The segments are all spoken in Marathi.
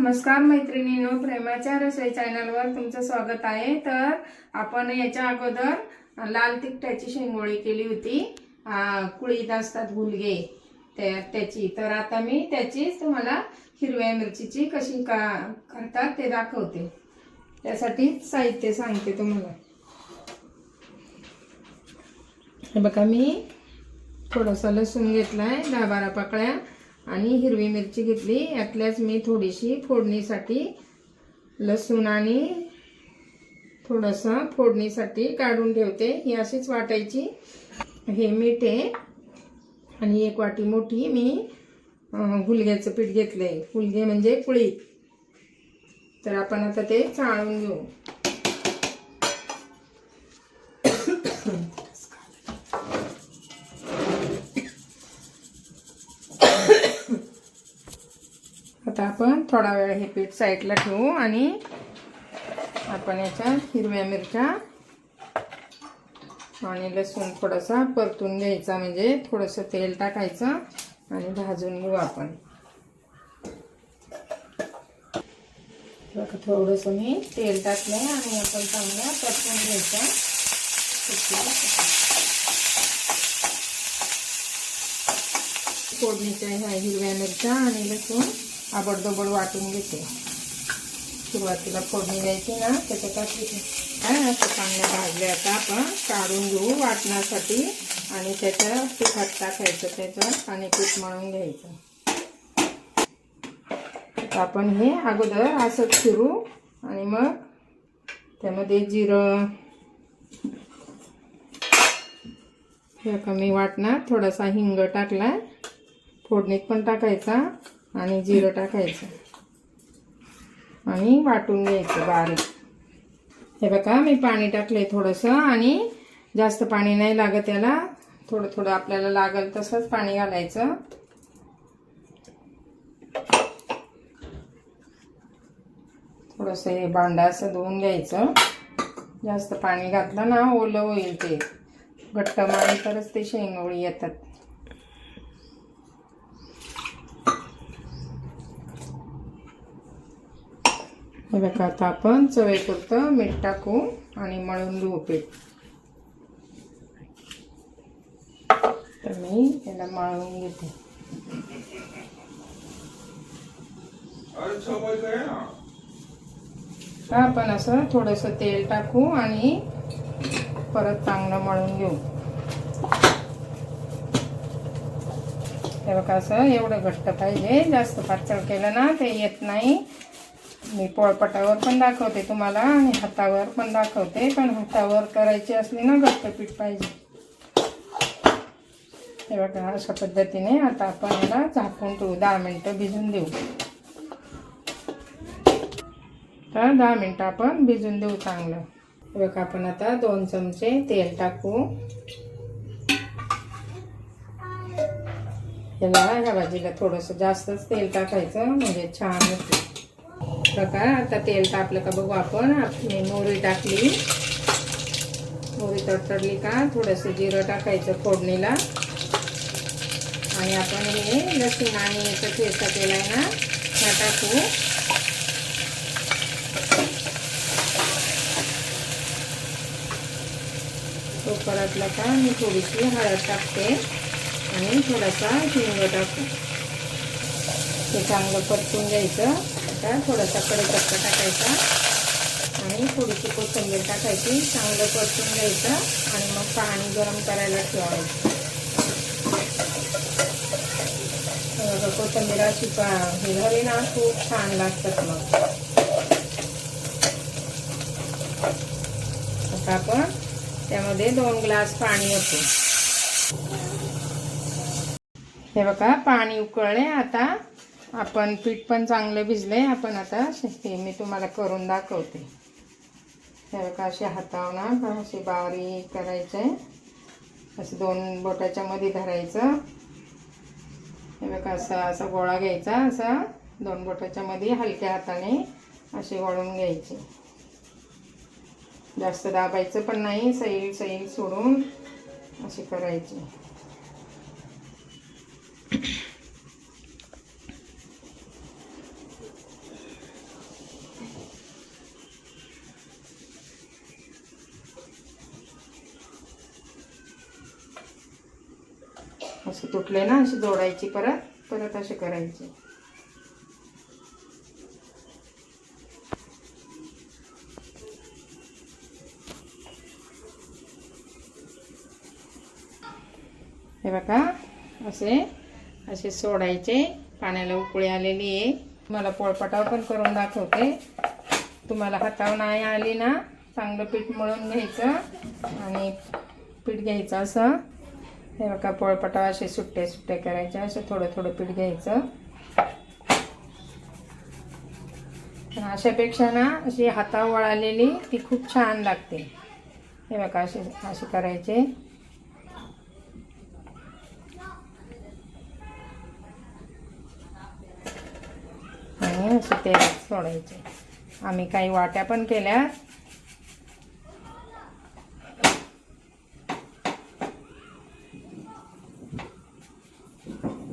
नमस्कार मैत्रिणींनो, प्रेमाच्या रसोई चॅनलवर तुमचं स्वागत आहे। तर आपण याच्या अगोदर लाल तिखटाची शेंगोळी केली होती, कुळीत असतात हुलगे त्याची। तर आता मी त्याचीच तुम्हाला हिरव्या मिरचीची कशी करतात ते दाखवते। त्यासाठी साहित्य सांगते तुम्हाला। हे बघा, मी थोडासा लसूण घेतलाय 10-12 पाकळ्या आणि हिरवी मिरची घेतली। यातल्याच मी थोडीशी फोडणीसाठी लसूण आणि थोडासा फोडणीसाठी काढून ठेवते। ही अशीच वाटायची। हे मीठ आहे आणि 1 वाटी मोठी मी हुलग्याचं पीठ घेतलंय। हुलगे म्हणजे कुळीत। तर आपण आता ते चाळून घेऊ। आता आपण थोडा वेळ हे पीठ साईडला ठेवू आणि आपण याच्या हिरव्या मिरच्या आणि लसूण थोडासा परतून घ्यायचा, म्हणजे थोडंसं तेल टाकायचं आणि भाजून घेऊ आपण। बघा, थोडंसं मी तेल टाकलंय आणि आपण चांगलं परतून घ्यायचं। फोडणीच्या ह्या हिरव्या मिरच्या आणि लसूण आबडधोबड वाटून घेते। सुरुवातीला फोडणी द्यायची ना, त्याच्यात टाकली असं चांगल्या भाजल्या। आता आपण काढून घेऊ वाटण्यासाठी आणि त्याचं तिखट टाकायचं, त्याचं आणि पीठ मळून घ्यायचं। आपण हे अगोदर असंच फिरू आणि मग त्यामध्ये जिरं हे कमी वाटणार, थोडासा हिंग टाकला, फोडणीत पण टाकायचा आणि जिरं टाकायचं आणि वाटून घ्यायचं बारीक। हे बघा, मी पाणी टाकलंय थोडंसं आणि जास्त पाणी नाही लागत याला, थोडं थोडं आपल्याला लागेल तसंच पाणी घालायचं। थोडंसं हे भांडं असं धुवून घ्यायचं। जास्त पाणी घातलं ना ओलं होईल, ते घट्ट मळली तरच ते शेंगोळी येतात। हे बघा, आता आपण चवीपुरतं मीठ टाकू आणि मळून घेऊ पीठ। तर मी याला मळून घेते। आपण असं थोडंसं तेल टाकू आणि परत चांगलं मळून घेऊ। हे बघा, असं एवढं घट्ट पाहिजे, जास्त पातळ केलं ना ते येत नाही। मी पोळपाटावर पण दाखवते तुम्हाला आणि हातावर पण दाखवते, पण हातावर करायची असली ना घट्ट पीठ पाहिजे। हे बघा, अशा पद्धतीने आता आपण याला झाकून ठेवू, 10 मिनिटं भिजून देऊ। तर 10 मिनिटं आपण भिजून देऊ चांगलं। हे बघा, आपण आता 2 चमचे तेल टाकू। याला ह्या भाजीला थोडंसं जास्तच तेल टाकायचं, म्हणजे छान होते। बघा, आता तेल तापलं का बघू आपण। मी मोहरी टाकली, मोहरी तडतडली का थोडंसं जिरं टाकायचं फोडणीला आणि आपण हे लसूण आणि याचा ठेचा केलाय ना हा टाकू। तो परतला का मी थोडीशी हळद टाकते आणि थोडासा हिंग टाकू। ते चांगलं परतून घ्यायचं। आता थोडासा कढीपत्ता टाकायचा आणि थोडीशी कोथिंबीर टाकायची, चांगलं परतून घ्यायचं आणि मग पाणी गरम करायला ठेवायचं। कोथिंबीर अशी हे झाली ना खूप छान लागतात मग। आता आपण त्यामध्ये 2 ग्लास पाणी ओतू। हे बघा, पाणी उकळले। आता आपण पीठ पण चांगलं भिजलंय। आपण आता हे मी तुम्हाला करून दाखवते। हे बघा, असे हातावर ना असे बारीक करायचे, असं 2 बोटाच्या मध्ये धरायचं। हे बघा, असा गोळा घ्यायचा, असा 2 बोटाच्या मध्ये हलक्या हाताने असे वळून घ्यायचे। जास्त दाबायचं पण नाही, सैल सैल सोडून असे करायचे। असे तुटले ना असे जोडायची, परत परत असे करायचे. हे बघा असे असे सोडायचे. पाण्याला उकळी आलेली आहे. तुम्हाला पोळपाटावर पण करून दाखवते. तुम्हाला हातावर नाही आली ना, चांगलं पीठ मळून घ्यायचं आणि पीठ घ्यायचं असं. हे बघा पोळपाटावर असे सुट्टे सुट्टे करायचे. असं थोडं थोडं पीठ घ्यायचं. अशापेक्षा ना अशी हातावर वळालेली ती खूप छान लागते. हे बघा असे असे करायचे. आणि असे तेलात सोडायचे. आम्ही काही वाट्या पण केल्या.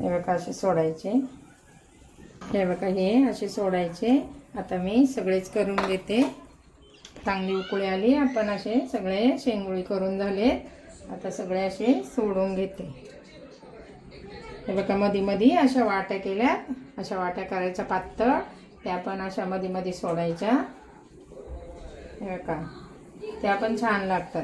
हे बघा असे सोडायचे. हे बघा हे असे सोडायचे. आता मी सगळेच करून घेते. चांगली उकळी आली. आपण असे सगळे शेंगुळी करून झाले. आता सगळे असे सोडून घेते. हे बघा मध्ये मध्ये अशा वाट्या केल्या. अशा वाट्या करायच्या पातळ. त्या पण अशा मध्ये मध्ये सोडायच्या. हे बघा त्या पण छान लागतात.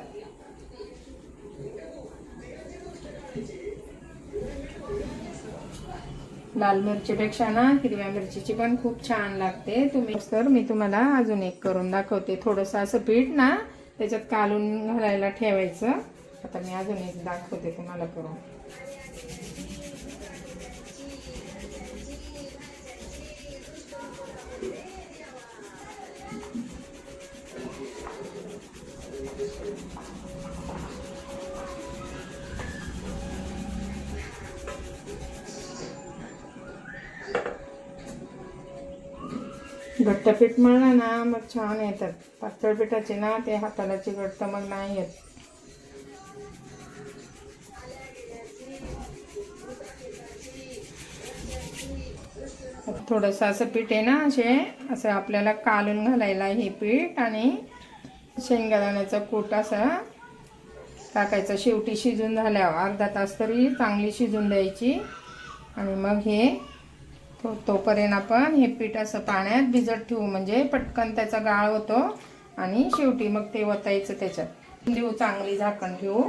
लाल मिरचीपेक्षा ना हिरव्या मिरचीची पण खूप छान लागते. तर मी तुम्हाला अजून एक करून दाखवते. थोडंसं असं पीठ ना त्याच्यात कालून घालायला ठेवायचं. आता मी अजून एक दाखवते तुम्हाला करून. घट्ट पीठ मळलं ना मग छान येतात. पातळ पिठाचे ना ते हाताला चिकटतं, मग नाही येत. थोडंसं असं पीठ आहे ना असे असं आपल्याला कालून घालायला हे पीठ आणि शेंगदाण्याचा कूट असं टाकायचं. शेवटी शिजून झाल्यावर अर्धा तास तरी चांगली शिजून द्यायची. आणि मग हे तोपर्यंत आपण हे पीठ असं पाण्यात भिजत ठेवू, म्हणजे पटकन त्याचा गाळ होतो. आणि शेवटी मग ते ओतायचं त्याच्यात देऊ. चांगली झाकण ठेवू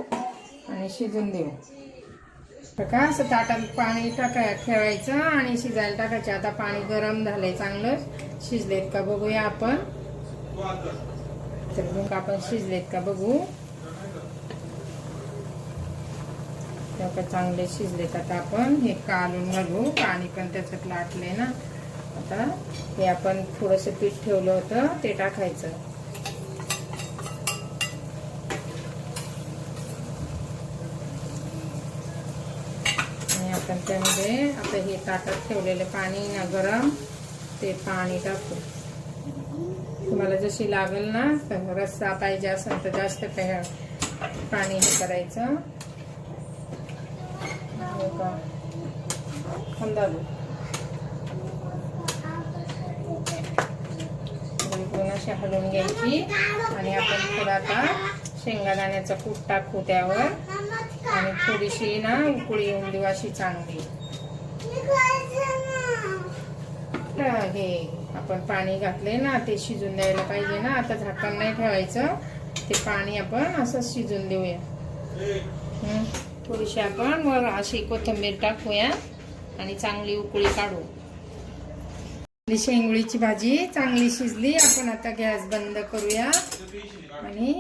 आणि शिजून देऊ. बघा असं ताटात पाणी ठेवायचं आणि शिजायला टाकायचं. आता पाणी गरम झालंय, चांगलं शिजलेत का बघूया आपण. तर मग आपण शिजलेत का बघू. चांगले शिजलेत. आता आपण हे कालून घालू. पाणी पण त्याच्यात लाटले ना. आता हे आपण थोडंसं पीठ ठेवलं होतं ते टाकायचं. आणि आपण त्यामध्ये आता हे ताटात ठेवलेलं पाणी ना गरम ते पाणी टाकू. तुम्हाला जशी लागेल ना, रस्सा पाहिजे असेल तर जास्त पाणी हे करायचं. अशी हलवून घ्यायची. आणि आपण थोडा आता शेंगदाण्याचा कूट टाकू त्यावर. आणि थोडीशी ना उकळी येऊन देऊ अशी चांगली. हे आपण पाणी घातले ना ते शिजून द्यायला पाहिजे ना. आता झाकण नाही ठेवायचं. ते पाणी आपण असं शिजून देऊया. थोडीशी आपण वर अशी कोथिंबीर टाकूया आणि चांगली उकळी काढू. शेंगुळीची भाजी चांगली शिजली. आपण आता गॅस बंद करूया आणि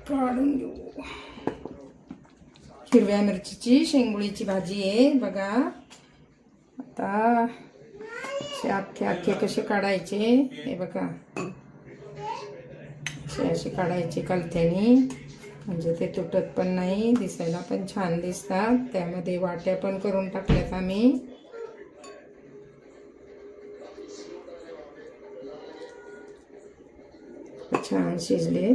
काढून घेऊ. हिरव्या मिरचीची शेंगुळीची भाजी आहे बघा. आता अख्खे अख्खे कसे काढायचे हे बघा. असे काढायचे कलथ्यानी, म्हणजे ते तुटत पण नाही, दिसायला पण छान दिसतात. त्यामध्ये वाट्या पण करून टाकल्यात आम्ही. छान शिजले.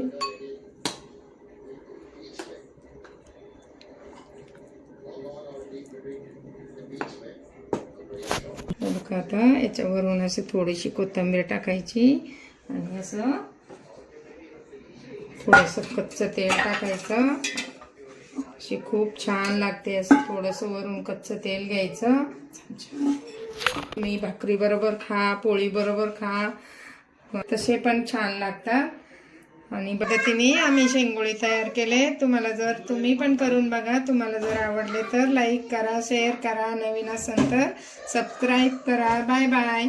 आता याच्यावरून असं थोडीशी कोथिंबीर टाकायची आणि असं थोडंसं कच्चं तेल टाकायचं अशी खूप छान लागते. असं थोडंसं वरून कच्चं तेल घ्यायचं. मी भाकरी बरोबर खा, पोळी बरोबर खा, तसे पण छान लागतात. आणि पद्धतीने आम्ही शेंगोळी तयार केले. तुम्ही पण करून बघा. तुम्हाला जर आवडले तर लाईक करा, शेअर करा, नवीन असेल तर सबस्क्राईब करा. Bye bye.